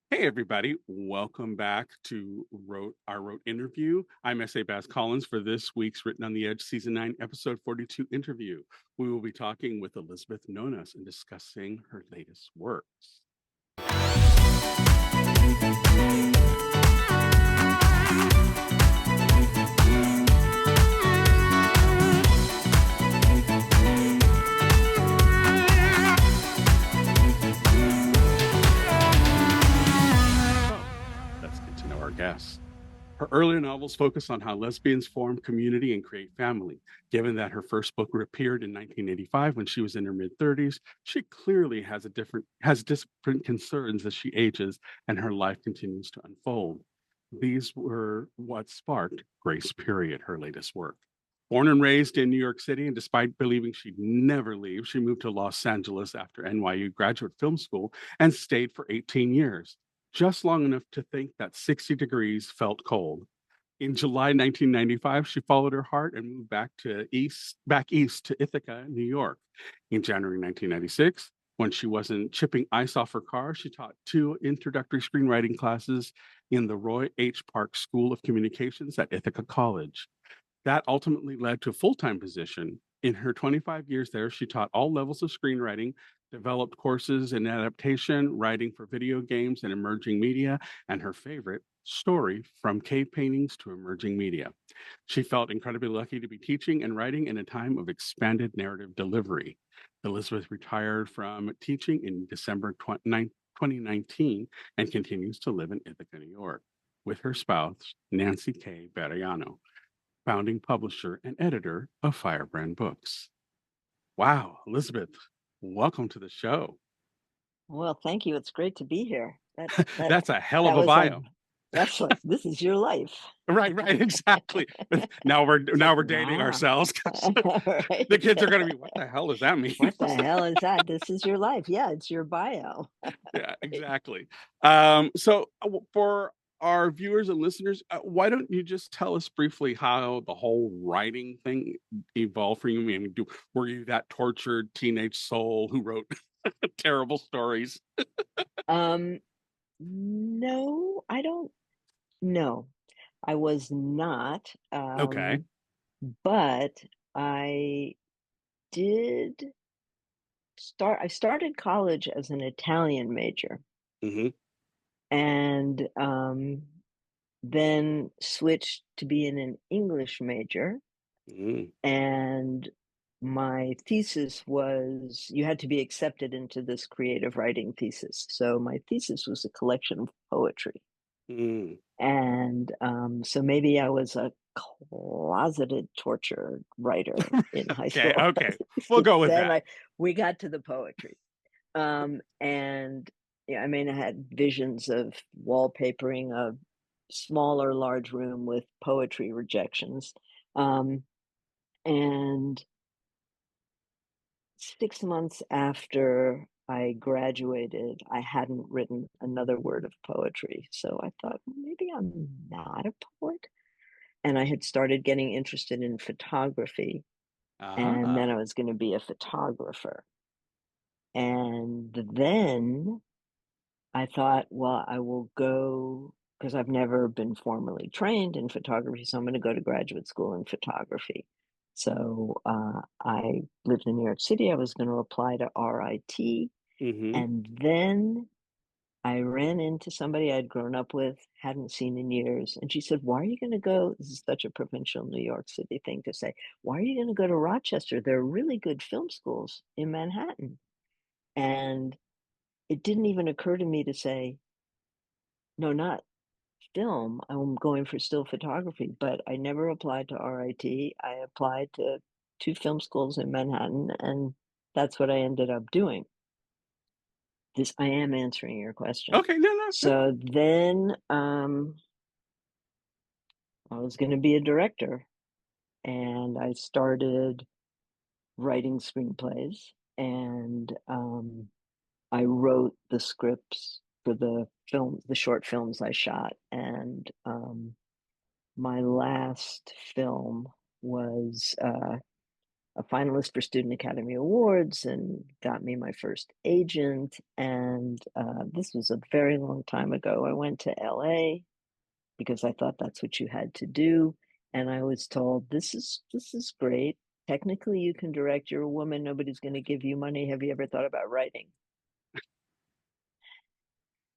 Hey everybody, welcome back to our Wrote interview. I'm S.A. Bass Collins for this week's Written on the Edge Season 9, Episode 42 interview. We will be talking with Elisabeth Nonas and discussing her latest works. Let's get to know our guest. Her earlier novels focus on how lesbians form community and create family. Given that her first book appeared in 1985 when she was in her mid-30s, she clearly has different concerns as she ages and her life continues to unfold. These were what sparked Grace Period, her latest work. Born and raised in New York City, and despite believing she'd never leave, she moved to Los Angeles after NYU graduate film school and stayed for 18 years, just long enough to think that 60 degrees felt cold. In July 1995, she followed her heart and moved back east to Ithaca, New York. In January 1996, when she wasn't chipping ice off her car, she taught two introductory screenwriting classes in the Roy H. Park School of Communications at Ithaca College. That ultimately led to a full-time position. In her 25 years there, she taught all levels of screenwriting, developed courses in adaptation, writing for video games and emerging media, and her favorite, story from cave paintings to emerging media. She felt incredibly lucky to be teaching and writing in a time of expanded narrative delivery. Elisabeth retired from teaching in December 2019 and continues to live in Ithaca, New York, with her spouse, Nancy K. Barriano, founding publisher and editor of Firebrand Books. Wow, Elisabeth, welcome to the show. Well, thank you. It's great to be here. That that That's a hell of that a was like bio. that's like this is your life. Right, exactly. It's Now like, we're dating wow. ourselves because the Right. kids are going to be, what the hell does that mean? What the hell is that? This is your life. Yeah, it's your bio. Yeah, Right. exactly. For our viewers and listeners, why don't you just tell us briefly how the whole writing thing evolved for you? I mean, were you that tortured teenage soul who wrote terrible stories? Um, no, I don't know. I was not. Okay. But I did I started college as an Italian major Hmm. and then switched to being an English major, Mm. and my thesis was you had to be accepted into this creative writing thesis. So my thesis was a collection of poetry. Mm. And so maybe I was a closeted torture writer in high Okay, school. okay. We'll go with Then that. we got to the poetry. And yeah, I mean, I had visions of wallpapering a small or large room with poetry rejections. Um, and 6 months after I graduated, I hadn't written another word of poetry. So I thought, "Well, maybe I'm not a poet." And I had started getting interested in photography, and then Ah. I was going to be a photographer. And then I thought, well, I will go because I've never been formally trained in photography, so I'm going to go to graduate school in photography. So I lived in New York City. I was going to apply to RIT, Hmm. and then I ran into somebody I'd grown up with, hadn't seen in years, and she said, "Why are you going to go?" This is such a provincial New York City thing to say. "Why are you going to go to Rochester? There are really good film schools in Manhattan." And it didn't even occur to me to say, "No, not film. I'm going for still photography," but I never applied to RIT. I applied to 2 film schools in Manhattan, and that's what I ended up doing. This I am answering your question. Okay, no. So then, I was gonna be a director, and I started writing screenplays, and, I wrote the scripts for the short films I shot, and, my last film was, a finalist for Student Academy Awards and got me my first agent. And this was a very long time ago. I went to LA because I thought that's what you had to do. And I was told, this is great. Technically, you can direct. You're a woman. Nobody's going to give you money. Have you ever thought about writing?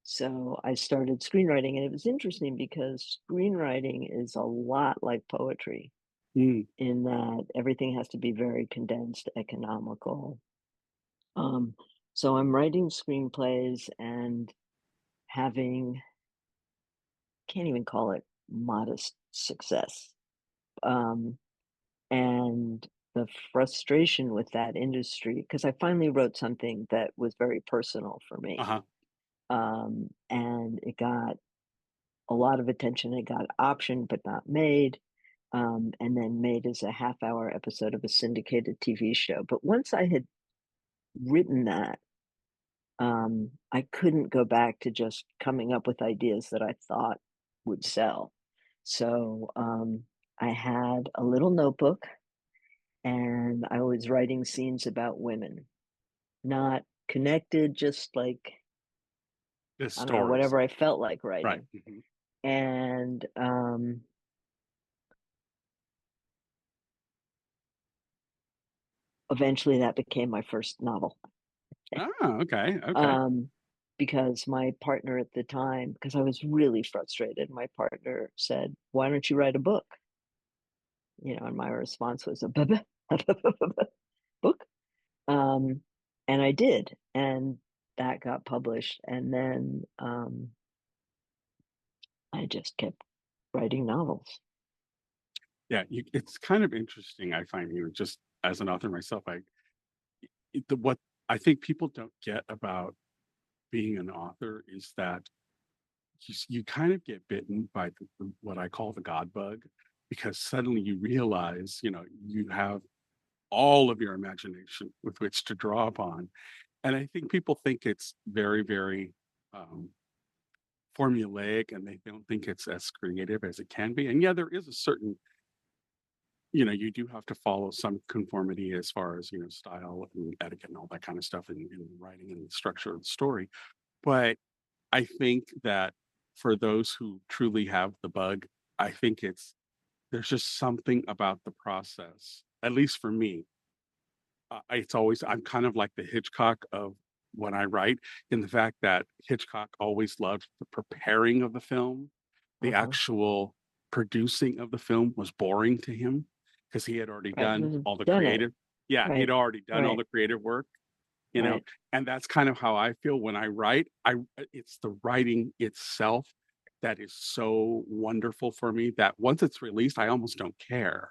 So I started screenwriting, and it was interesting because screenwriting is a lot like poetry Mm. in that everything has to be very condensed, economical. Um, so I'm writing screenplays and having, can't even call it modest success. Um, and the frustration with that industry, because I finally wrote something that was very personal for me. Uh-huh. And it got a lot of attention. It got optioned but not made, and then made as a half-hour episode of a syndicated TV show. But once I had written that, I couldn't go back to just coming up with ideas that I thought would sell. So I had a little notebook and I was writing scenes about women, not connected, just like, The I don't know, stories. whatever I felt like Right. writing. Mhm. And eventually that became my first novel. Ah, okay. Okay. um, because my partner at the time, because I was really frustrated, my partner said, "Why don't you write a book?" And my response was a book. Um, and I did, and that got published, and then I just kept writing novels. Yeah, it's kind of interesting. I find just as an author myself, what I think people don't get about being an author is that you kind of get bitten by what I call the God bug, because suddenly you realize, you have all of your imagination with which to draw upon. And I think people think it's very, very um, formulaic, and they don't think it's as creative as it can be. And yeah, there is a certain, you do have to follow some conformity as far as, style and etiquette and all that kind of stuff in writing and the structure of the story. But I think that for those who truly have the bug, I think there's just something about the process, at least for me. I'm kind of like the Hitchcock of when I write, in the fact that Hitchcock always loved the preparing of the film. The Uh-huh. actual producing of the film was boring to him because he had already Right. done all the Done it. creative. Yeah, he'd Right. already done all Right. the creative work, you know, Right. and that's kind of how I feel when I write. It's the writing itself that is so wonderful for me that once it's released, I almost don't care,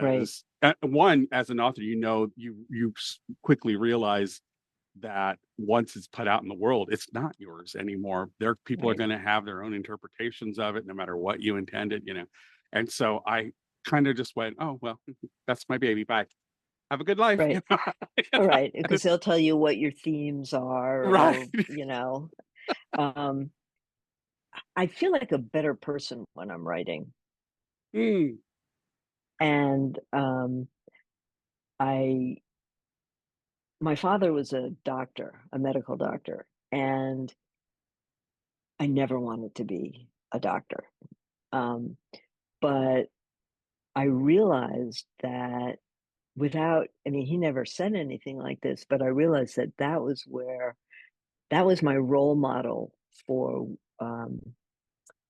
Right. because one, as an author, you quickly realize that once it's put out in the world, it's not yours anymore. There, people are Right. going to have their own interpretations of it, no matter what you intended. And so I kind of just went, oh well, that's my baby. Bye. Have a good life. Right. You All know? right. And Because they'll tell you what your themes are, right. or. Um, I feel like a better person when I'm writing. Mm, And I my father was a doctor, a medical doctor, and I never wanted to be a doctor. Um, but I realized that I mean, he never said anything like this, but I realized that that was my role model for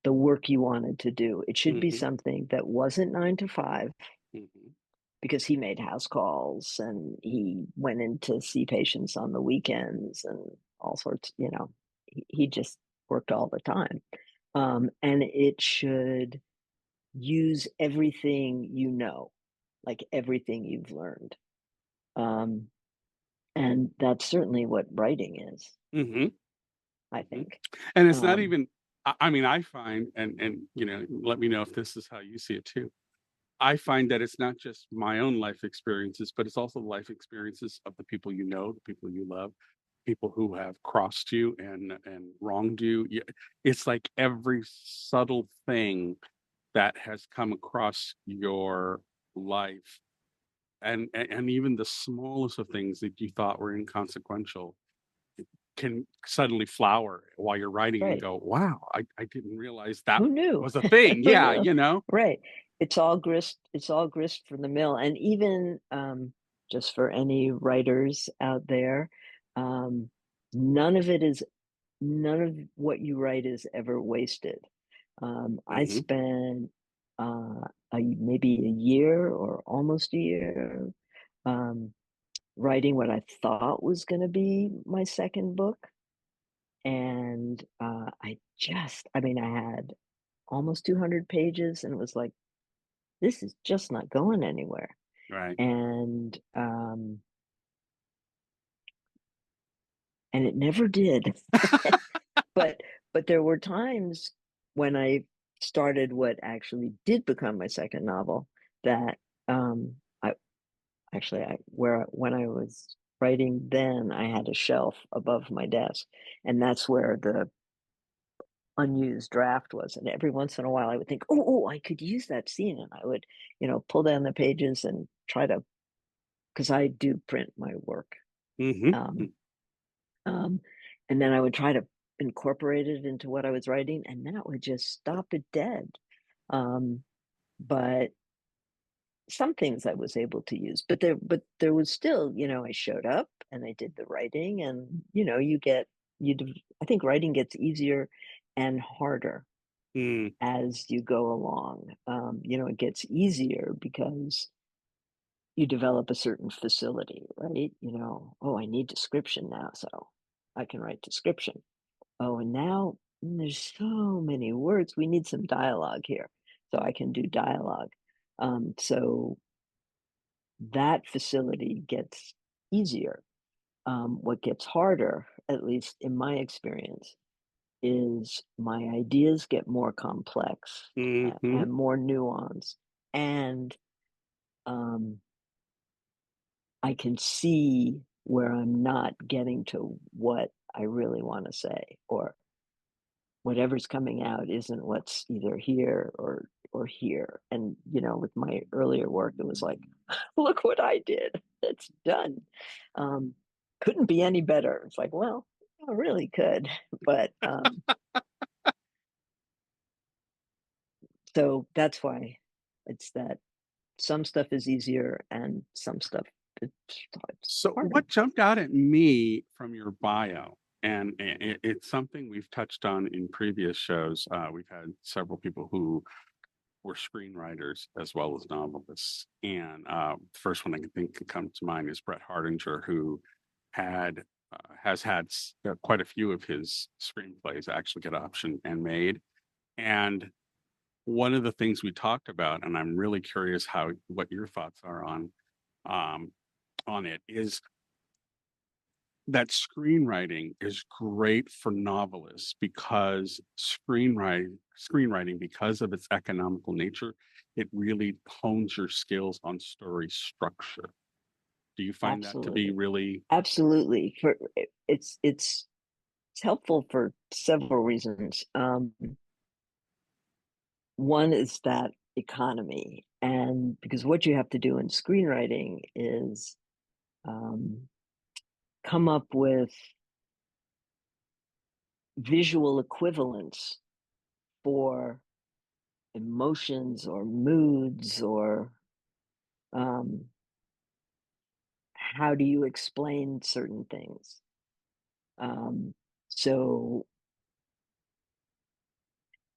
the work you wanted to do. It should be hmm something that wasn't 9 to 5, hmm because he made house calls and he went in to see patients on the weekends and all sorts, he just worked all the time. And it should use everything like everything you've learned. Um, and that's certainly what writing is, hmm I hmm think. And it's not Um, even. I mean, I find, and let me know if this is how you see it too. I find that it's not just my own life experiences, but it's also the life experiences of the people you know, the people you love, people who have crossed you and wronged you. It's like every subtle thing that has come across your life and even the smallest of things that you thought were inconsequential can suddenly flower while you're writing and Right. go, wow, I didn't realize that Who knew? was a thing. Who Yeah, knew? you know. Right. It's all grist from the mill. And even just for any writers out there, um, none of it is none of what you write is ever wasted. I Hmm. spent maybe a year or almost a year um, writing what I thought was going to be my second book. And I mean, I had almost 200 pages and it was like, this is just not going anywhere. Right. And and it never did. But there were times when I started what actually did become my second novel that I actually I where when I was writing then I had a shelf above my desk and that's where the unused draft was. And every once in a while I would think, oh, I could use that scene. And I would, pull down the pages and try to, because I do print my work. Hmm. Um, um, and then I would try to incorporate it into what I was writing, and that would just stop it dead. Um, but some things I was able to use, but there was still, I showed up and I did the writing, and I think writing gets easier and harder Mm, as you go along. It gets easier because you develop a certain facility, right? Oh, I need description now, so I can write description. Oh, and now there's so many words. We need some dialogue here, so I can do dialogue. So that facility gets easier. What gets harder, at least in my experience, is my ideas get more complex hmm. and more nuanced, and um, I can see where I'm not getting to what I really want to say, or whatever's coming out isn't what's either here or here. And with my earlier work, it was like, look what I did. It's done. Um, couldn't be any better. It's like, well, I really could, but so that's why it's that some stuff is easier and some stuff it's So, harder. what jumped out at me from your bio, and it's something we've touched on in previous shows. We've had several people who were screenwriters as well as novelists, and the first one I can think can come to mind is Brett Hardinger, who had has had quite a few of his screenplays actually get optioned and made. And one of the things we talked about, and I'm really curious how what your thoughts are um, on it, is that screenwriting is great for novelists because screenwriting because of its economical nature, it really hones your skills on story structure. Do you find that to be Absolutely. really? Absolutely. It's helpful for several reasons. One is that economy, and because what you have to do in screenwriting is um, come up with visual equivalents for emotions or moods or um, how do you explain certain things. Um, so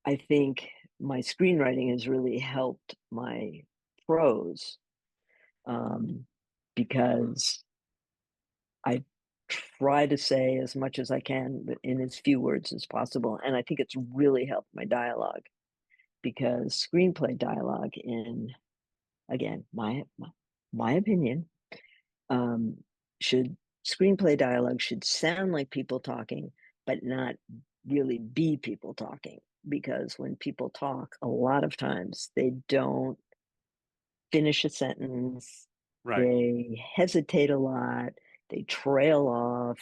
I think my screenwriting has really helped my prose um, because I try to say as much as I can in as few words as possible. And I think it's really helped my dialogue because screenplay dialogue, in again, my opinion, um, should screenplay dialogue should sound like people talking, but not really be people talking. Because when people talk, a lot of times they don't finish a sentence, Right. they hesitate a lot, they trail off,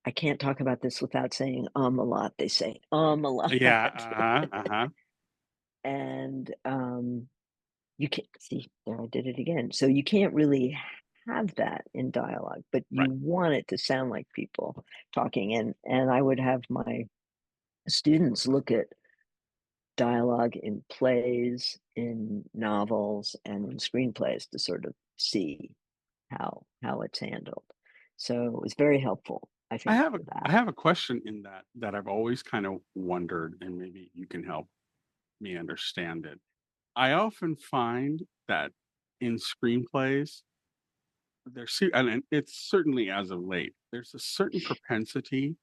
I can't talk about this without saying a lot. They say a lot. Yeah. Uh-huh. Uh-huh. And you can't see there I did it again. So you can't really have that in dialogue, but you Right. want it to sound like people talking. And I would have my students look at dialogue in plays, in novels, and in screenplays to sort of see how it's handled. So it was very helpful, I I think, have a for I that. have a question in that I've always kind of wondered, and maybe you can help me understand it. I often find that in screenplays, and it's certainly as of late, there's a certain propensity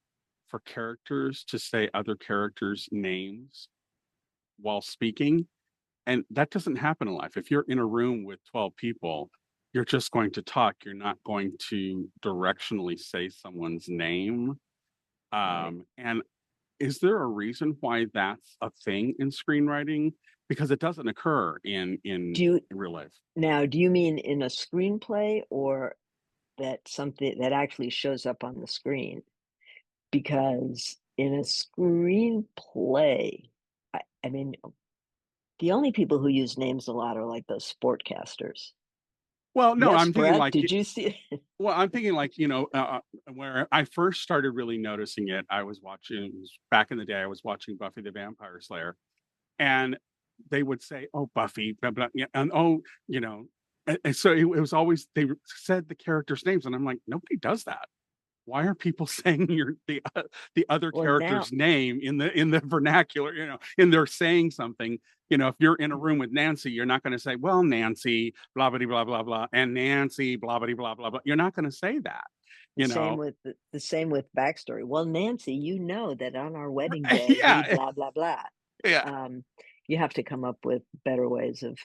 for characters to say other characters' names while speaking, and that doesn't happen in life. If you're in a room with 12 people, you're just going to talk. You're not going to directionally say someone's name. Right. And is there a reason why that's a thing in screenwriting? Because it doesn't occur Do you in real life. now, do you mean in a screenplay or that something that actually shows up on the screen? Because in a screenplay, I mean, the only people who use names a lot are like those sportcasters. Well, no, Yes, I'm thinking Brett, like did you see it? well, I'm thinking like, where I first started really noticing it, it was back in the day, I was watching Buffy the Vampire Slayer, and they would say, "Oh, Buffy," blah, blah, yeah, and oh, you know, and so it was always they said the characters' names, and I'm like, nobody does that. Why are people saying the other Well, now character's name in the vernacular? And they're saying something. If you're in a room with Nancy, you're not going to say, "Well, Nancy, blah blah blah blah blah," and Nancy, blah blah blah blah blah. You're not going to say that. the You same know, with the same with backstory. Well, Nancy, you know that on our wedding day, we yeah, blah blah blah. yeah. Um, you have to come up with better ways of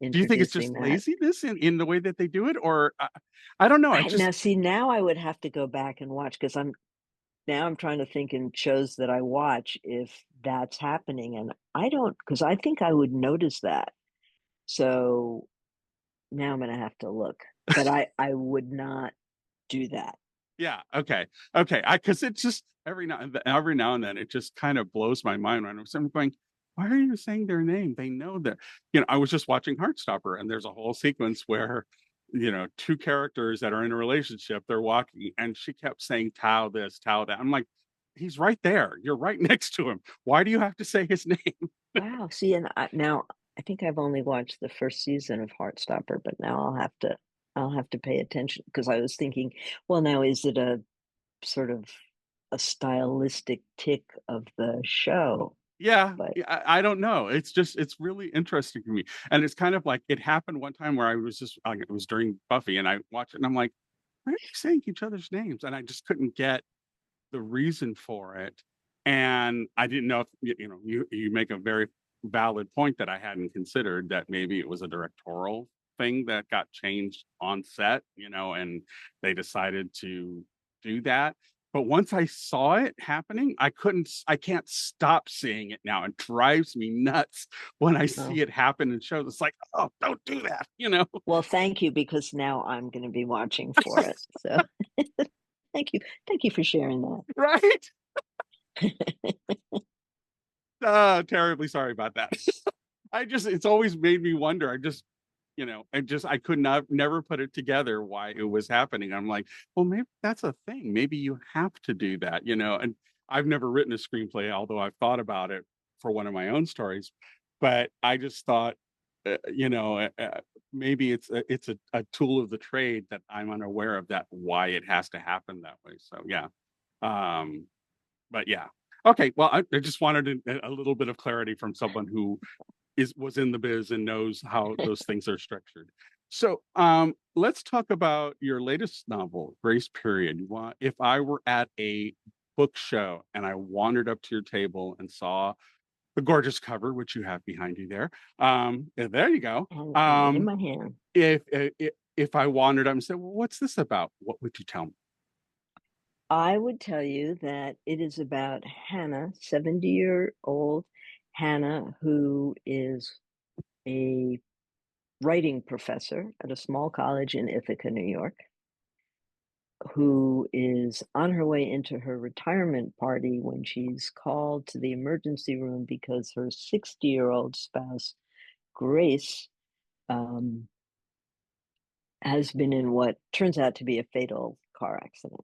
Do you think it's introducing just that. laziness in the way that they do it, or I don't know? It Now just see, now I would have to go back and watch because I'm trying to think in shows that I watch if that's happening, and I don't because I think I would notice that. So now I'm gonna have to look, but I would not do that. yeah, okay, okay. I Because it's just every now and then it just kind of blows my mind when I'm going, why are you saying their name? They know that. I was just watching Heartstopper, and there's a whole sequence where two characters that are in a relationship, they're walking, and she kept saying Tao this, Tao that. I'm like, he's right there. You're right next to him. Why do you have to say his name? Wow, see, and now I think I've only watched the first season of Heartstopper, but now I'll have to pay attention because I was thinking, well, now is it a sort of a stylistic tick of the show? Yeah, But yeah, I don't know. It's really interesting to me, and it's kind of like it happened one time where I was just like, it was during Buffy, and I watched it, and I'm like, why are they saying each other's names? And I just couldn't get the reason for it, and I didn't know if you make a very valid point that I hadn't considered, that maybe it was a directorial thing that got changed on set, and they decided to do that. But once I saw it happening, I can't stop seeing it now. It drives me nuts when I oh, see it happen in shows. It's like, oh, don't do that. well, thank you because now I'm going to be watching for it. So thank you for sharing Right? that. Terribly sorry about that. It's always made me wonder. I could not never put it together why it was happening. I'm like, well, maybe that's a thing. Maybe you have to do that. And I've never written a screenplay, although I've thought about it for one of my own stories. But I just thought, maybe it's a tool of the trade that I'm unaware of, that why it has to happen that way. So yeah. Um, but yeah. Okay. Well, I just wanted a little bit of clarity from someone who was in the biz and knows how those things are structured. So let's talk about your latest novel, Grace Period. If I were at a book show and I wandered up to your table and saw the gorgeous cover, which you have behind you there, there you go. And in my hand. If I wandered up and said, well, what's this about? What would you tell me? I would tell you that it is about Hannah, 70-year-old Hannah, who is a writing professor at a small college in Ithaca, New York, who is on her way into her retirement party when she's called to the emergency room because her 60-year-old spouse, Grace, um, has been in what turns out to be a fatal car accident.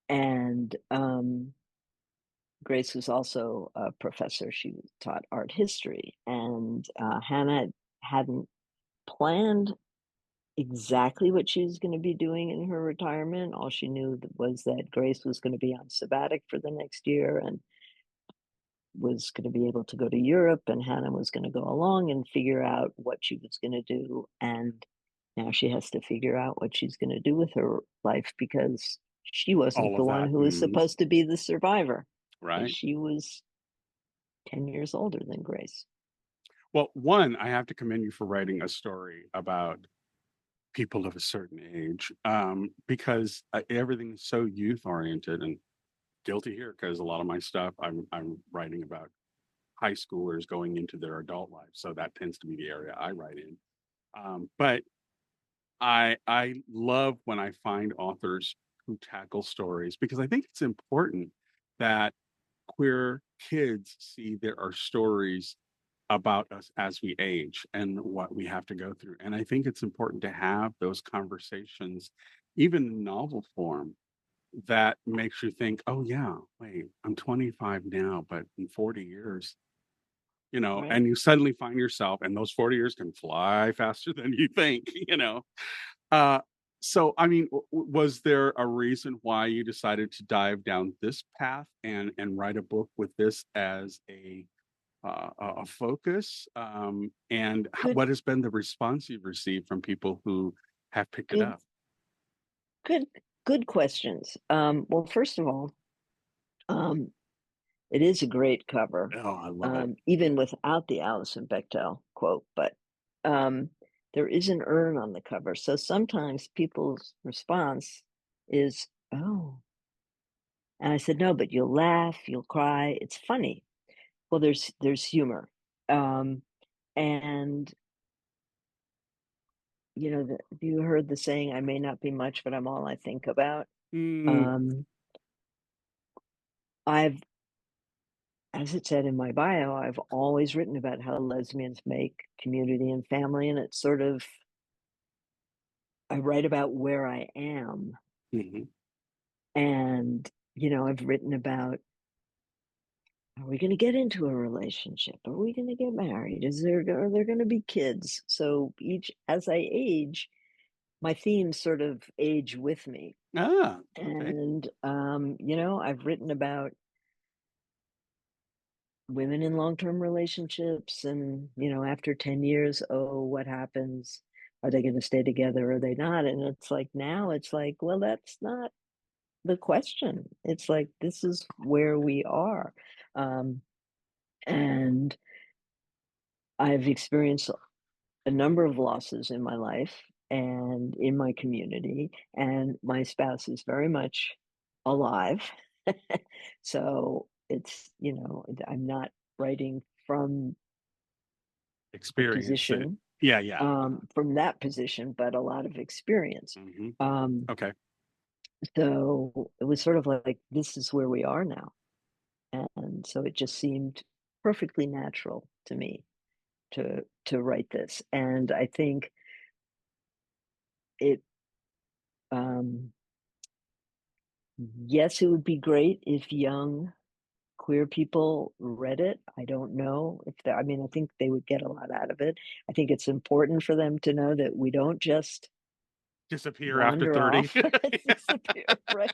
And Grace was also a professor. She taught art history, and Hannah hadn't planned exactly what she was going to be doing in her retirement. All she knew was that Grace was going to be on sabbatic for the next year and was going to be able to go to Europe, and Hannah was going to go along and figure out what she was going to do. And now she has to figure out what she's going to do with her life because she wasn't All the of one that. who was Mhm. supposed to be the survivor because Right. she was 10 years older than Grace. Well, one, I have to commend you for writing a story about people of a certain age, because everything is so youth oriented, and guilty here because a lot of my stuff I'm writing about high schoolers going into their adult life, so that tends to be the area I write in. But I love when I find authors who tackle stories because I think it's important that queer kids see there are stories about us as we age and what we have to go through. And I think it's important to have those conversations, even in novel form, that makes you think, oh, yeah, wait, I'm 25 now, but in 40 years, Right. and you suddenly find yourself, and those 40 years can fly faster than you think, Uh, so, I mean, was there a reason why you decided to dive down this path and write a book with this as a focus? And Good, what has been the response you've received from people who have picked it good, up? good, good questions. Well, first of all, um, it is a great cover, Oh, I love it. even without the Alison Bechdel quote, but um, there is an urn on the cover. So sometimes people's response is, "Oh," and I said, "No, but you'll laugh, you'll cry. It's funny." Well, there's humor, um, and you heard the saying, "I may not be much, but I'm all I think about." Mm, Um, I've As it said in my bio, I've always written about how lesbians make community and family, and it's sort of I write about where I am. mhm. And, I've written about, are we going to get into a relationship? Are we going to get married? Are there going to be kids? So as I age, my themes sort of age with me. Ah, okay. And, I've written about women in long-term relationships and, after 10 years, oh, what happens? Are they going to stay together? Are they not? And it's like now it's like, well, that's not the question. It's like this is where we are. Um, and I've experienced a number of losses in my life and in my community, and my spouse is very much alive. So I'm not writing a Experience it. position Yeah, yeah. from that position, but a lot of experience. Mhm. Um, Okay. so it was sort of like, this is where we are now. And so it just seemed perfectly natural to me to write this. And I think it, um, yes, it would be great if young queer people read it. I don't know if they, I mean, I think they would get a lot out of it. I think it's important for them to know that we don't just Disappear after wander 30. off, disappear, right?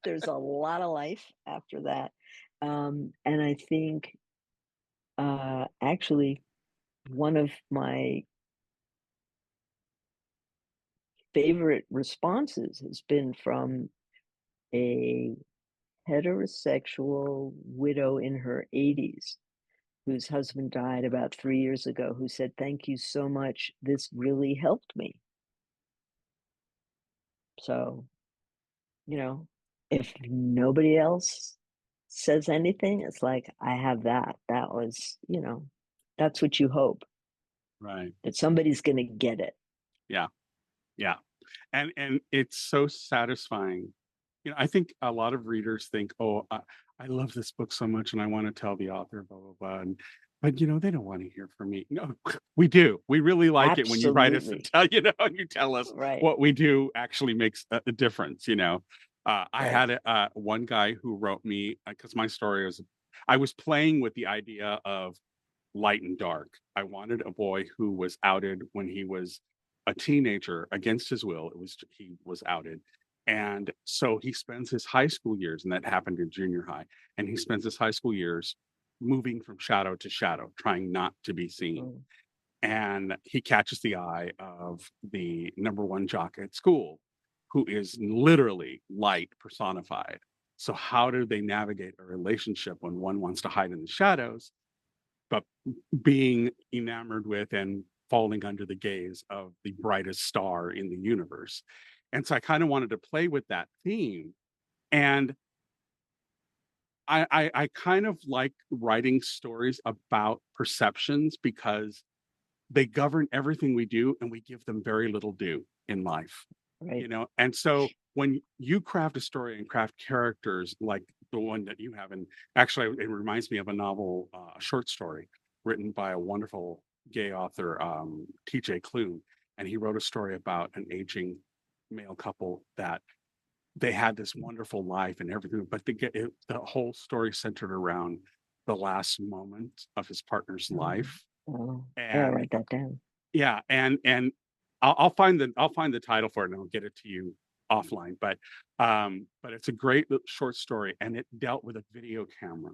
There's a lot of life after that. And I think actually one of my favorite responses has been from a heterosexual widow in her 80s whose husband died about 3 years ago, who said, "Thank you so much. This really helped me." So, you know, if nobody else says anything, it's like, I have that. That was, that's what you hope, Right. that somebody's going to get it. Yeah. Yeah. And it's so satisfying. I think a lot of readers think, "Oh, I love this book so much, and I want to tell the author, blah blah blah." But, they don't wanna hear from me. No, we do. We really like it when you write us and Absolutely. tell and you tell us Right, what we do actually makes a difference. I right. had, one guy who wrote me because my story was I was playing with the idea of light and dark. I wanted a boy who was outed when he was a teenager against his will. He was outed. And so he spends his high school years, and that happened in junior high. And he spends his high school years moving from shadow to shadow, trying not to be seen. Mm, And he catches the eye of the number one jock at school, who is literally light personified. So, how do they navigate a relationship when one wants to hide in the shadows but being enamored with and falling under the gaze of the brightest star in the universe? And so I kind of wanted to play with that theme. And I kind of like writing stories about perceptions because they govern everything we do and we give them very little due in life. right. And so when you craft a story and craft characters like the one that you have, and actually it reminds me of a novel, a short story written by a wonderful gay author, TJ Klune. And he wrote a story about an aging male couple that they had this wonderful life and everything, but the whole story centered around the last moment of his partner's Oh, life. oh, I gotta And write that down. yeah, and I'll find the title for it and I'll get it to you offline. But it's a great short story, and it dealt with a video camera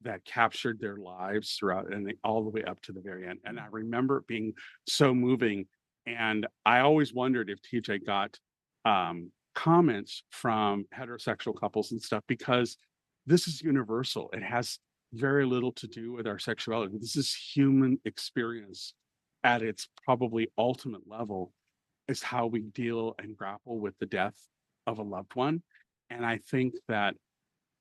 that captured their lives throughout and all the way up to the very end. And I remember it being so moving. And I always wondered if TJ got comments from heterosexual couples and stuff because this is universal. It has very little to do with our sexuality. This is human experience at its probably ultimate level is how we deal and grapple with the death of a loved one. And I think that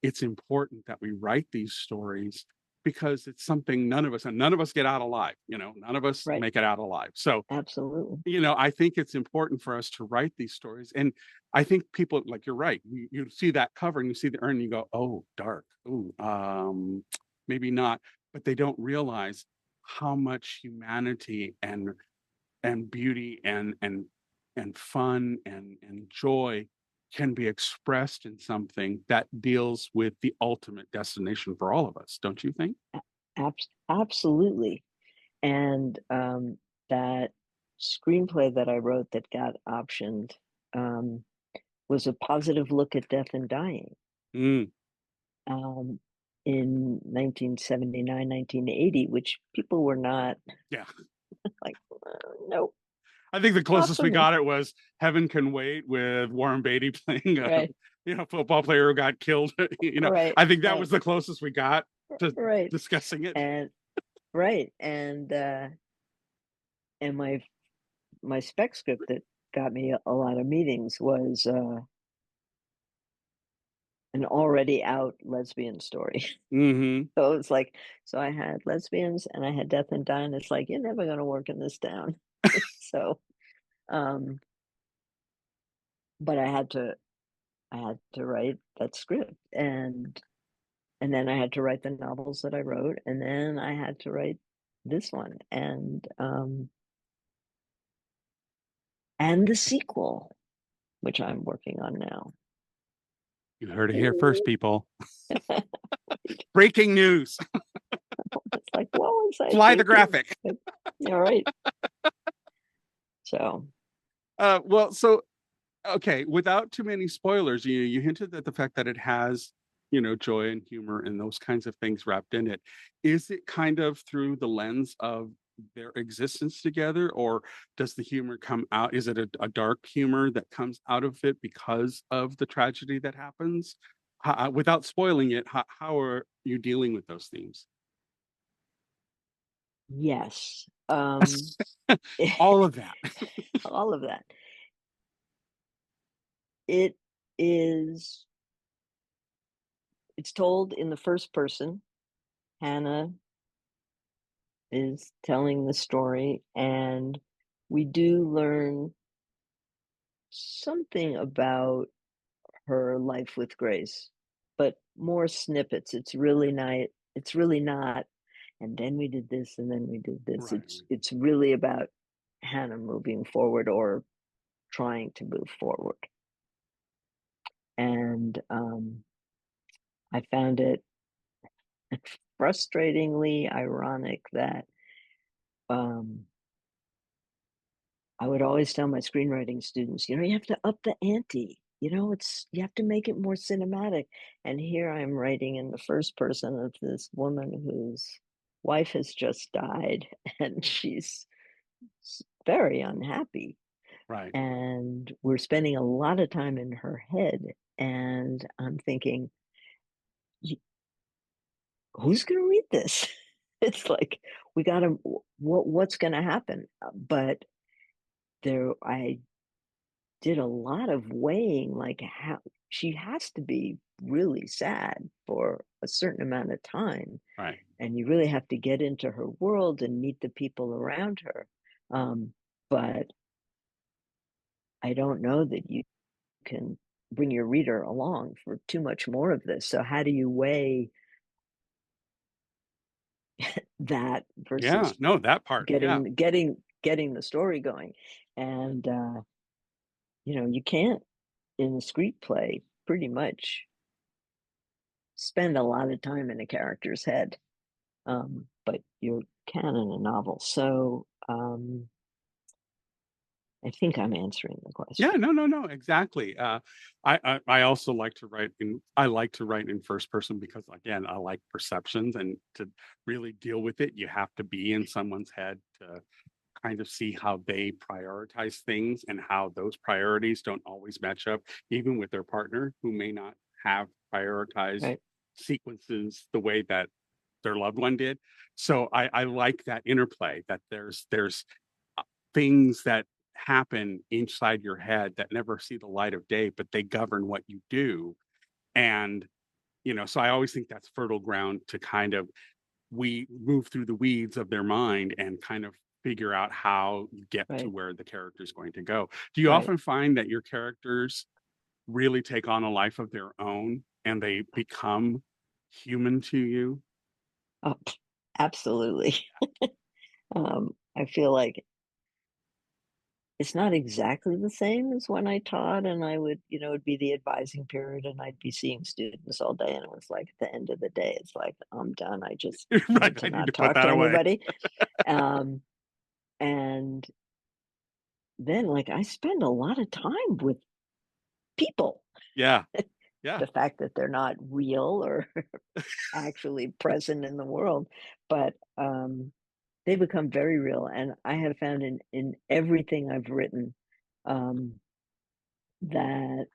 it's important that we write these stories because it's something none of us get out alive, none of us Right, make it out alive. So, absolutely. I think it's important for us to write these stories. And I think people like you're right. You see that cover and you see the urn and you go, oh, dark. Oh, maybe not. But they don't realize how much humanity and beauty and fun and joy can be expressed in something that deals with the ultimate destination for all of us, don't you think? Absolutely. And, that screenplay that I wrote that got optioned, um, was a positive look at death and dying, Mm, um, in 1979, 1980, which people were not yeah. like, "Nope, I think the not closest for we me." got it was Heaven Can Wait with Warren Beatty playing a Right, football player who got killed. right, I think that right, was the closest we got to right, discussing it. and right, and my spec script that got me a lot of meetings was, an already out lesbian story. Hmm. So it's like, so I had lesbians and I had death and dying. It's like, you're never gonna work in this town. So, um, but I had to write that script, and then I had to write the novels that I wrote, and then I had to write this one, and the sequel, which I'm working on now. You heard it here first, people. Breaking news. It's like, what was I Fly the thinking? graphic. But, yeah, right. So, Well, so okay, without too many spoilers, you hinted at the fact that it has, joy and humor and those kinds of things wrapped in it. Is it kind of through the lens of their existence together, or does the humor come out? Is it a dark humor that comes out of it because of the tragedy that happens? Without spoiling it, how are you dealing with those themes? yes, All of that. all of that. It is it's told in the first person. Hannah is telling the story, and we do learn something about her life with Grace, but more snippets. It's really not and then we did this, and then we did this. Right. It's really about Hannah moving forward or trying to move forward. And I found it frustratingly ironic that um, I would always tell my screenwriting students, you have to up the ante. You have to make it more cinematic. And here I'm writing in the first person of this woman whose wife has just died, and she's very unhappy. Right. And we're spending a lot of time in her head. And I'm thinking, "Y- who's going to read this?" It's like we got to what's going to happen. But I did a lot of weighing, like, how she has to be really sad for a certain amount of time, Right. and you really have to get into her world and meet the people around her. But I don't know that you can bring your reader along for too much more of this. So how do you weigh that Yeah. versus No, that part. Yeah. getting the story going? And you can't in a screenplay pretty much spend a lot of time in a character's head, but you can in a novel. So I think I'm answering the Yeah, question. no, no, no, exactly. I also like to write in I like to write in first person because again, I like perceptions and to really deal with it, you have to be in someone's head to kind of see how they prioritize things and how those priorities don't always match up, even with their partner who may not have prioritized Right, sequences the way that their loved one did. So I like that interplay that there's things that happen inside your head that never see the light of day, but they govern what you do. And, so I always think that's fertile ground to kind of we move through the weeds of their mind and kind of figure out how you get to right, where the character is going to go. Do you right. often find that your characters really take on a life of their own and they become human to you? Oh, absolutely. I feel like it's not exactly the same as when I taught, and I would, it'd be the advising period, and I'd be seeing students all day, and it was like at the end of the day, it's like I'm done. I just Right. need to I need to not put talk that to away. anybody. Um, and then, like, I spend a lot of time with people. Yeah. Yeah. The fact that they're not real or actually present in the world, but they become very real. And I have found in everything I've written um, that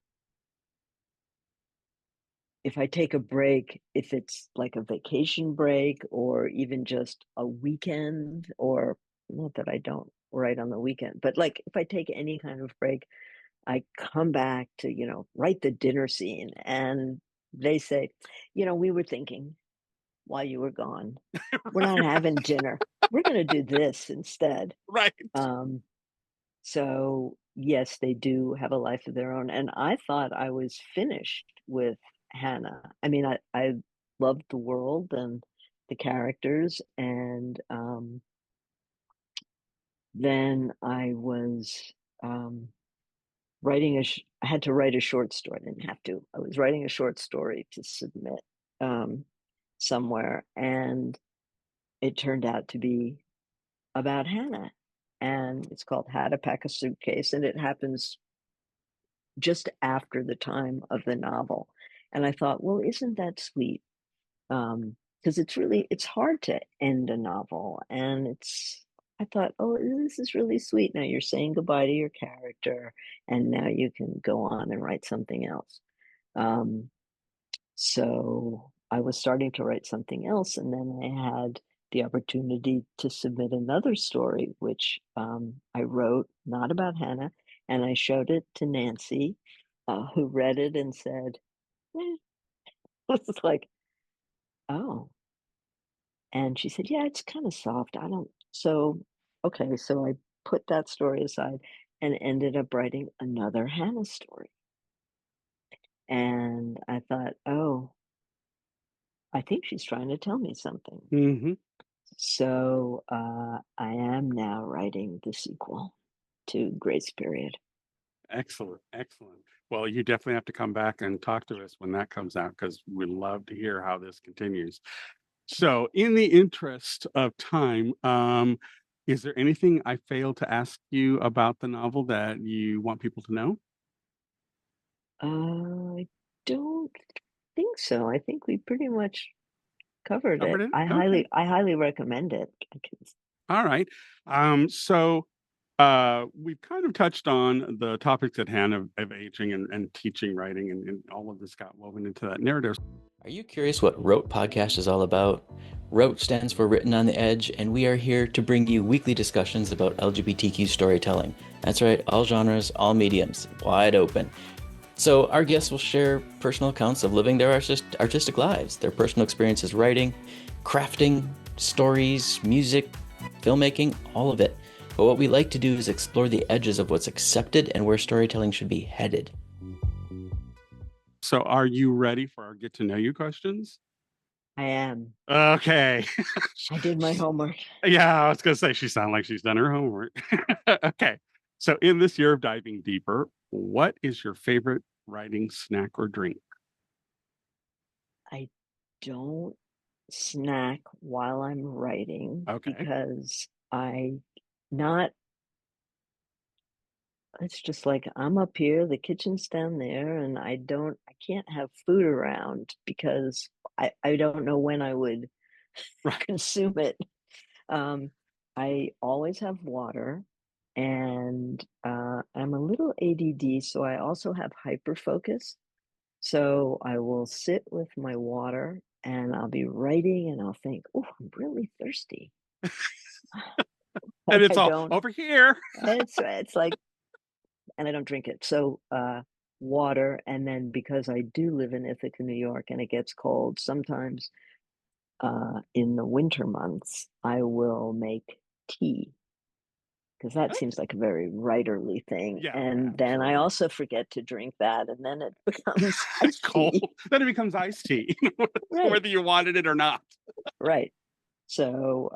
if I take a break, if it's like a vacation break or even just a weekend, or not that I don't write on the weekend, but like if I take any kind of break, I come back to, write the dinner scene, and they say, we were thinking while you were gone, we're not Right. having dinner. We're going to do this instead. Right. Um, so, yes, they do have a life of their own. And I thought I was finished with Hannah. I mean, I loved the world and the characters. And then I was I had to write a short story. I didn't have to. I was writing a short story to submit um, somewhere. And it turned out to be about Hannah, and it's called How to Pack a Suitcase, and it happens just after the time of the novel. And I thought, well, isn't that sweet? Because it's hard to end a novel, and I thought, oh, this is really sweet. Now you're saying goodbye to your character, and now you can go on and write something else. Um, So I was starting to write something else, and then I had the opportunity to submit another story, which I wrote, not about Hannah, and I showed it to Nancy, who read it and said, eh. It's like, oh. And she said, yeah, it's kind of soft. I don't, so, okay. So I put that story aside and ended up writing another Hannah story. And I thought, oh, I think she's trying to tell me something. Hmm. So I am now writing the sequel to Grace Period. Excellent, excellent. Well, you definitely have to come back and talk to us when that comes out because we'd love to hear how this continues. So, in the interest of time, is there anything I failed to ask you about the novel that you want people to know? I don't think so. I think we pretty much covered Covered it. it? Okay. I highly recommend it. I can All right. So we've kind of touched on the topics at hand of aging and teaching writing, and all of this got woven into that narrative. Are you curious what Wrote Podcast is all about? Wrote stands for Written on the Edge, and we are here to bring you weekly discussions about LGBTQ storytelling. That's right, all genres, all mediums, wide open. So, our guests will share personal accounts of living their artistic lives, their personal experiences writing, crafting, stories, music, filmmaking, all of it. But what we like to do is explore the edges of what's accepted and where storytelling should be headed. So, are you ready for our get to know you questions? I am. Okay. I did my homework. Yeah, I was going to say she sounds like she's done her homework. Okay. So, in this year of diving deeper, what is your favorite writing snack or drink? I don't snack while I'm writing Okay. because not it's just like I'm up here, the kitchen's down there, and I can't have food around because I don't know when I would Right. consume it. Um, I always have water, and I'm a little ADD, so I also have hyperfocus. So I will sit with my water and I'll be writing and I'll think, oh, I'm really thirsty. And But it's I all don't, over here. it's like, and I don't drink it. So water. And then because I do live in Ithaca, New York, and it gets cold, sometimes in the winter months, I will make tea because that seems like a very writerly thing. Yeah, And then I absolutely. also forget to drink that, and then it becomes iced Cold. tea. Then it becomes iced tea, Right, whether you wanted it or not. right. So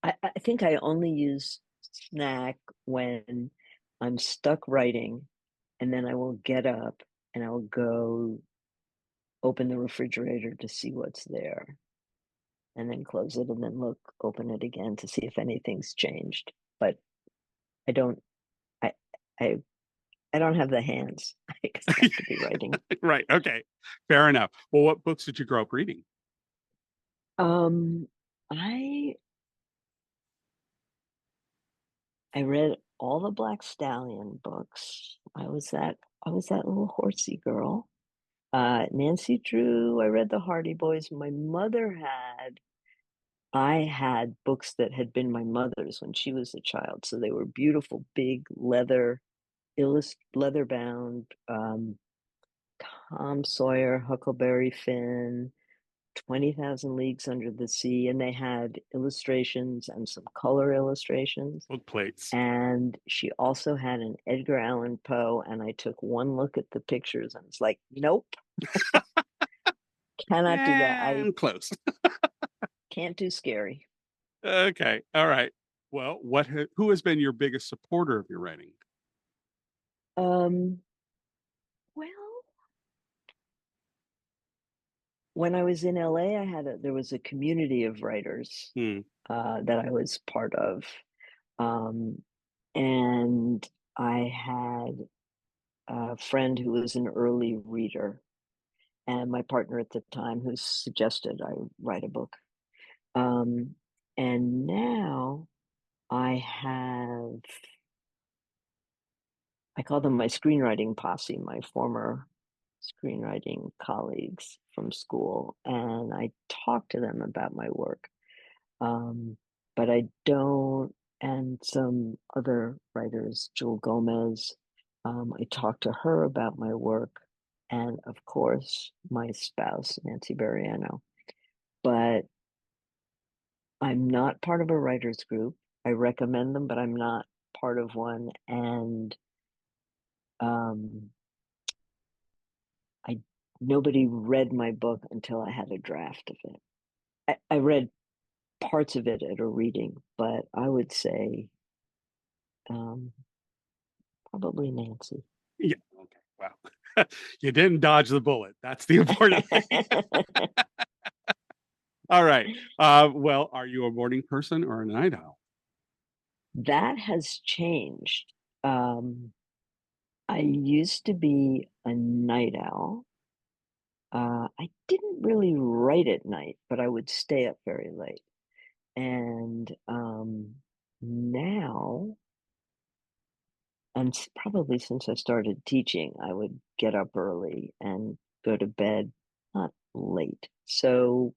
I think I only use snack when I'm stuck writing, and then I will get up and I will go open the refrigerator to see what's there, and then close it, and then open it again to see if anything's changed. But I don't, I, I, I don't have the hands because I have to be writing. Right. Okay. Fair enough. Well, what books did you grow up reading? Um, I I read all the Black Stallion books. I was that little horsey girl. Nancy Drew, I read the Hardy Boys. I had books that had been my mother's when she was a child. So they were beautiful, big leather bound, Tom Sawyer, Huckleberry Finn, 20,000 Leagues Under the Sea. And they had illustrations and some color illustrations. Book plates. And she also had an Edgar Allan Poe. And I took one look at the pictures and it's like, nope, cannot do that. I And close. can't do scary. Okay. All right. Well, who has been your biggest supporter of your writing? Um, well, when I was in LA, there was a community of writers Hmm. that I was part of, um, and I had a friend who was an early reader, and my partner at the time who suggested I write a book. Um, and now I have I call them my screenwriting posse, my former screenwriting colleagues from school, and I talk to them about my work. Um, but I don't, and some other writers, Jewel Gomez, I talk to her about my work, and of course, my spouse, Nancy Bariano. But I'm not part of a writers group. I recommend them, but I'm not part of one. And um, I nobody read my book until I had a draft of it. I read parts of it at a reading, but I would say um, probably Nancy. Yeah. Okay. Wow. You didn't dodge the bullet. That's the important thing. All right. Well, are you a morning person or a night owl? That has changed. Um, I used to be a night owl. I didn't really write at night, but I would stay up very late. And now, and probably since I started teaching, I would get up early and go to bed not late. So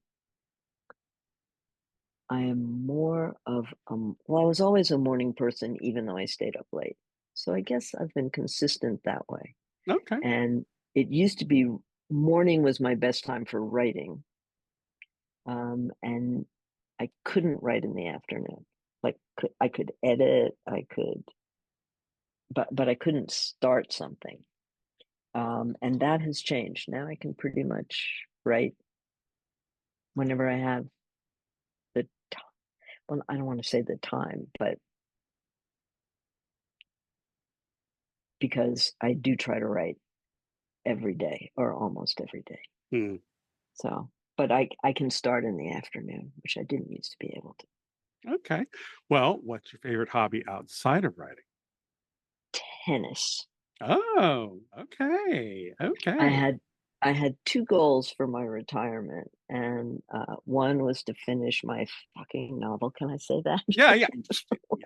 I am more of well, I was always a morning person, even though I stayed up late. So I guess I've been consistent that way. Okay. And it used to be morning was my best time for writing. And I couldn't write in the afternoon. Like I could edit, I could, but I couldn't start something. And that has changed. Now I can pretty much write whenever I have the time. Well, I don't want to say the time, but because I do try to write every day or almost every day. Hmm. So, but I can start in the afternoon, which I didn't used to be able to. Okay. Well, what's your favorite hobby outside of writing? Tennis. Oh, okay. I Okay. had I had two goals for my retirement, and one was to finish my fucking novel. Can I say that? Yeah, yeah.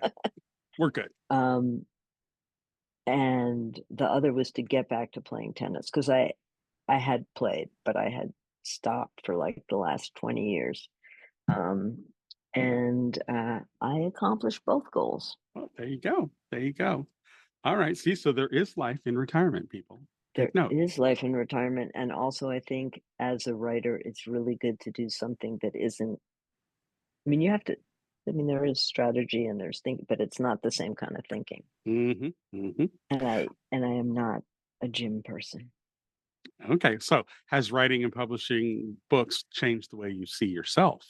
Yeah. We're good. um, and the other was to get back to playing tennis because I had played, but I had stopped for like the last 20 years. Um, and I accomplished both goals. Well, there you go. There you go. All right. See, so there is life in retirement, people. There Take note. is life in retirement, and also I think as a writer, it's really good to do something that isn't. I mean, you have to. I mean, there is strategy and there's think, but it's not the same kind of thinking. Hmm. Hmm. And I am not a gym person. Okay. So has writing and publishing books changed the way you see yourself?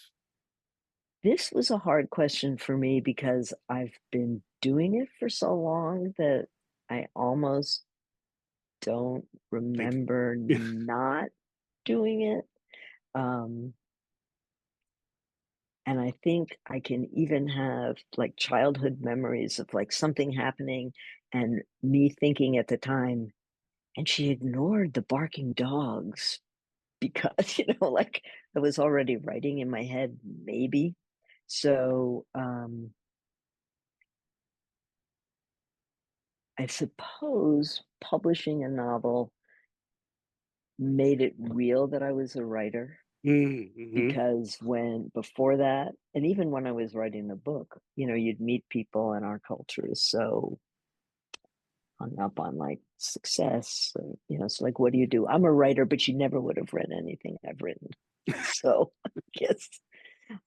This was a hard question for me because I've been doing it for so long that I almost don't Think. remember not doing it. Um, and I think I can even have like childhood memories of like something happening and me thinking at the time, and she ignored the barking dogs because, like I was already writing in my head, maybe. So I suppose publishing a novel made it real that I was a writer Mm-hmm. because when before that, and even when I was writing the book, you'd meet people and our culture is so hung up on like success. So like, what do you do? I'm a writer, but you never would have read anything I've written. So I guess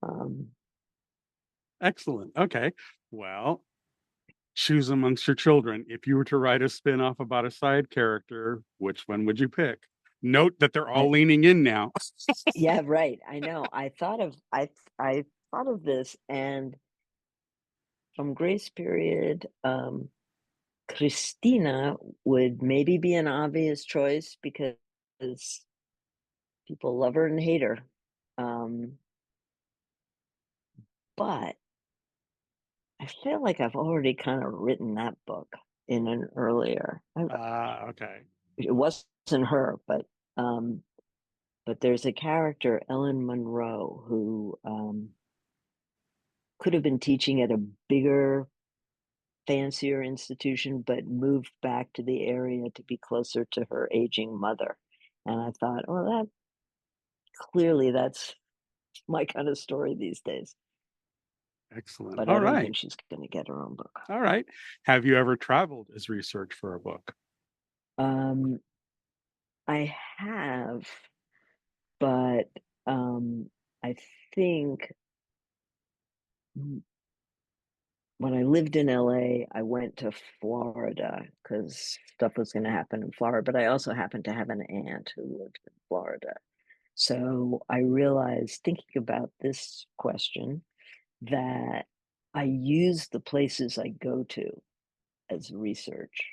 um, Excellent. Okay. Well, choose amongst your children. If you were to write a spin-off about a side character, which one would you pick? Note that they're all I leaning in now. yeah, right. I know. I thought of this, and from Grace Period, Christina would maybe be an obvious choice because people love her and hate her. Um, but I feel like I've already kind of written that book in an earlier. Ah, okay. It wasn't her, but there's a character, Ellen Monroe, who could have been teaching at a bigger, fancier institution, but moved back to the area to be closer to her aging mother. And I thought, oh, that's my kind of story these days. Excellent. But All I don't right. think she's going to get her own book. All right. Have you ever traveled as research for a book? Um, I have, but I think when I lived in LA, I went to Florida because stuff was going to happen in Florida. But I also happened to have an aunt who lived in Florida. So I realized, thinking about this question, that I use the places I go to as research.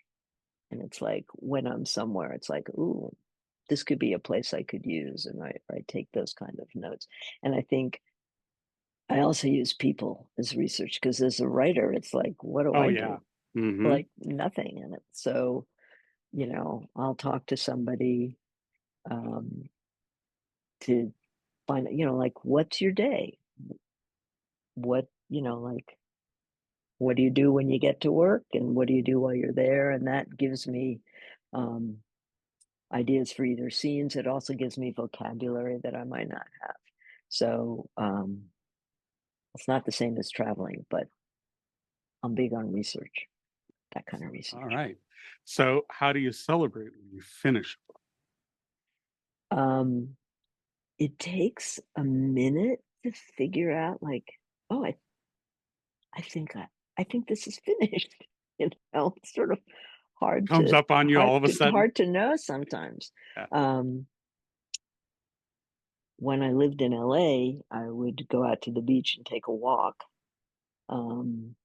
And it's like when I'm somewhere, it's like, ooh, this could be a place I could use. And I take those kind of notes. And I think I also use people as research because as a writer, it's like, what do Oh I yeah. do? Hmm. Like nothing in it. So, I'll talk to somebody um, to find, like, what's your day? Like, what do you do when you get to work? And what do you do while you're there? And that gives me um, ideas for either scenes. It also gives me vocabulary that I might not have. So it's not the same as traveling, but I'm big on research, that kind of All research. right. So how do you celebrate when you finish? Um, it takes a minute to figure out, like, oh, I think I think this is finished. It's sort of Comes up on you all of a sudden? hard to know sometimes. Yeah. Um, when I lived in LA, I would go out to the beach and take a walk. Um,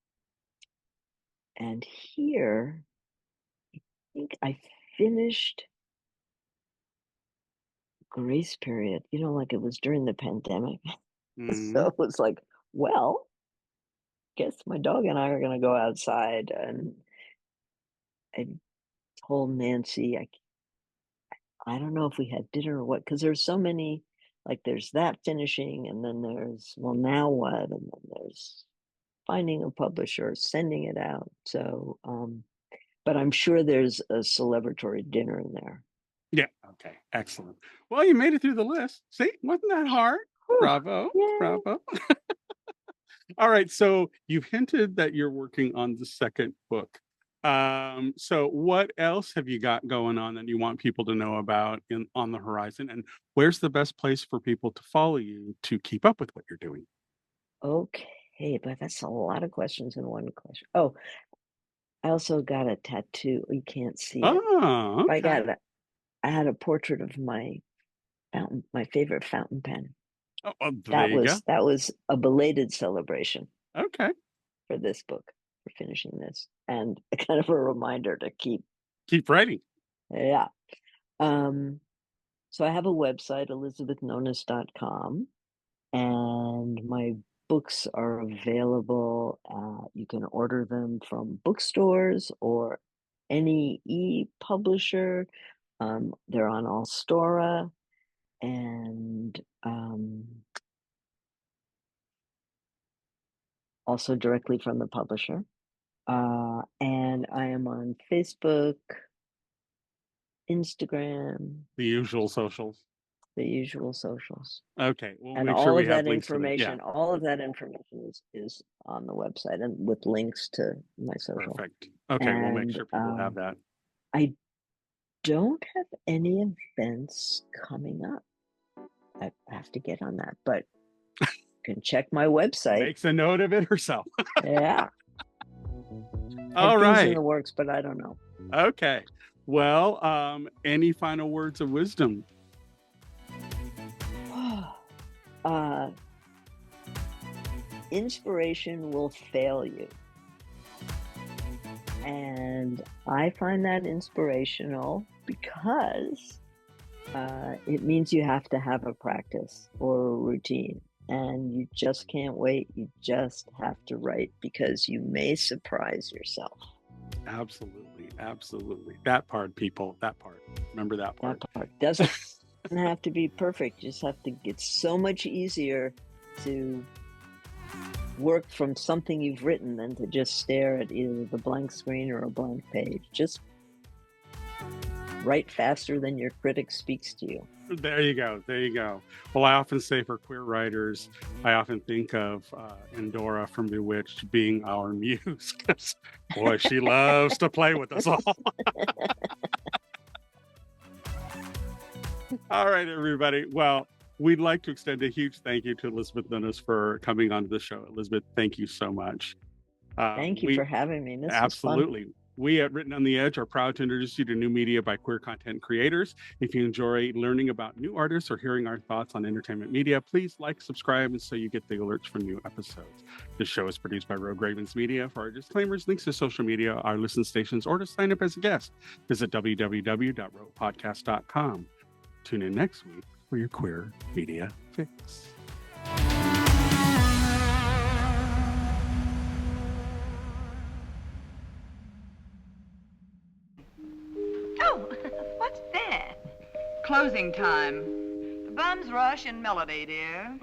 and here, I think I finished grace period, like it was during the pandemic. So Mhm. it was like, well, guess my dog and I are going to go outside. And I told Nancy, I don't know if we had dinner or what, because there's so many, like there's that finishing, and then there's, well, now what? And then there's finding a publisher, sending it out. So, but I'm sure there's a celebratory dinner in there. Yeah. Okay. Excellent. Well, you made it through the list. See, wasn't that hard? Whew, Bravo. yay. Bravo. All right. So you've hinted that you're working on the second book. So what else have you got going on that you want people to know about in on the horizon? And where's the best place for people to follow you to keep up with what you're doing? Okay, but that's a lot of questions in one question. Oh, I also got a tattoo. You can't see it. Oh, I okay. I had a portrait of my favorite fountain pen. Oh, well, there you go. That was a belated celebration Okay. for this book, for finishing this, and a kind of a reminder to keep. Keep writing. Yeah. Um, so I have a website, elisabethnonas.com, and my books are available. You can order them from bookstores or any e-publisher. They're on Allstora and also directly from the publisher. And I am on Facebook, Instagram, The usual socials. the usual socials. Okay. We'll And make sure we have links to them. Yeah. all of that information is on the website and with links to my social. Perfect. Okay. We'll make And sure people have that. I don't have any events coming up. I have to get on that, but you can check my website. Makes a note of it herself. Yeah. All Had things in right. the works, but I don't know. Okay. Well, any final words of wisdom? uh, Inspiration will fail you. And I find that inspirational because it means you have to have a practice or a routine. And you just can't wait. You just have to write because you may surprise yourself. Absolutely. Absolutely. That part, people. That part. Remember that part. That part doesn't have to be perfect. You just have to, it's so much easier to work from something you've written than to just stare at either the blank screen or a blank page. Just write faster than your critic speaks to you. There you go. There you go. Well, I often say for queer writers, I often think of Endora from Bewitched being our muse because, boy, she loves to play with us all. All right, everybody. Well, we'd like to extend a huge thank you to Elisabeth Nonas for coming onto the show. Elisabeth, thank you so much. Thank you for having me. This was fun. Absolutely. We at Written on the Edge are proud to introduce you to new media by queer content creators. If you enjoy learning about new artists or hearing our thoughts on entertainment media, please like, subscribe, and so you get the alerts for new episodes. This show is produced by Rogue Ravens Media. For our disclaimers, links to social media, our listen stations, or to sign up as a guest, visit www.roguepodcast.com. Tune in next week for your queer media fix. Oh, what's that? Closing time. The bums rush in melody, dear.